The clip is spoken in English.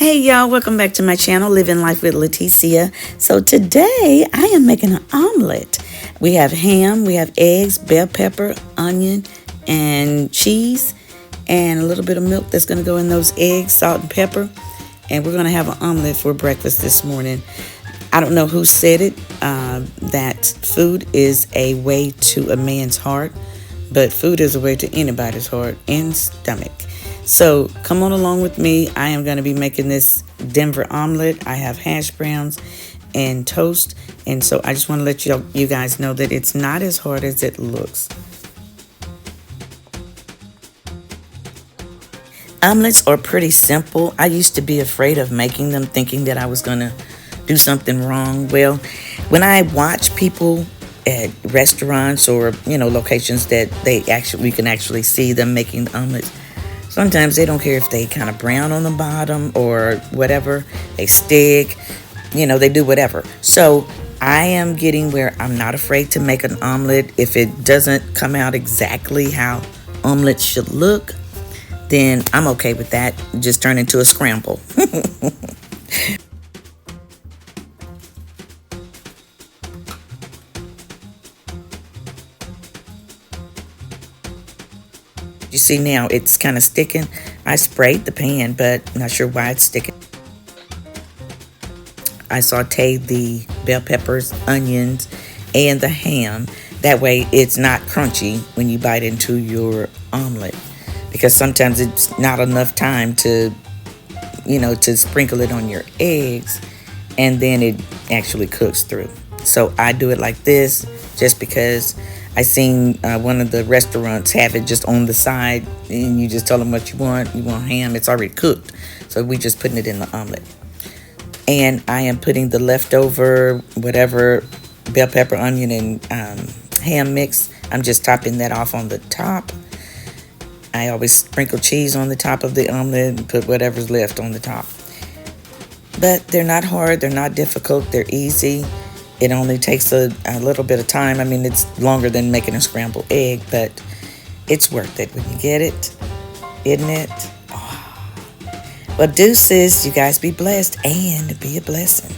Hey y'all, welcome back to my channel, Living Life with Leticia. So today I am making an omelet. We have ham, we have eggs, bell pepper, onion, and cheese, and a little bit of milk that's going to go in those eggs, salt and pepper. And we're going to have an omelet for breakfast this morning. I don't know who said it, that food is a way to a man's heart, but food is a way to anybody's heart and stomach. So come on along with me. I am going to be making this Denver omelet. I have hash browns and toast. And so I just want to let you guys know that it's not as hard as it looks. Omelets are pretty simple. I used to be afraid of making them, thinking that I was going to do something wrong. Well, when I watch people at restaurants or, locations that we can actually see them making omelets, sometimes they don't care if they kind of brown on the bottom or whatever, they stick, they do whatever. So I am getting where I'm not afraid to make an omelet. If it doesn't come out exactly how omelets should look, then I'm okay with that. Just turn into a scramble. You see now it's kind of sticking. I sprayed the pan, but not sure why it's sticking. I sauteed the bell peppers, onions, and the ham. That way it's not crunchy when you bite into your omelet, because sometimes it's not enough time to, to sprinkle it on your eggs, and then it actually cooks through. So I do it like this just because I seen one of the restaurants have it just on the side, and you just tell them what you want. You want ham, it's already cooked. So we just putting it in the omelet. And I am putting the leftover, whatever, bell pepper, onion, and ham mix. I'm just topping that off on the top. I always sprinkle cheese on the top of the omelet and put whatever's left on the top. But they're not hard, they're not difficult, they're easy. It only takes a little bit of time. I mean, it's longer than making a scrambled egg, but it's worth it when you get it, isn't it? Oh. Well, deuces, you guys be blessed and be a blessing.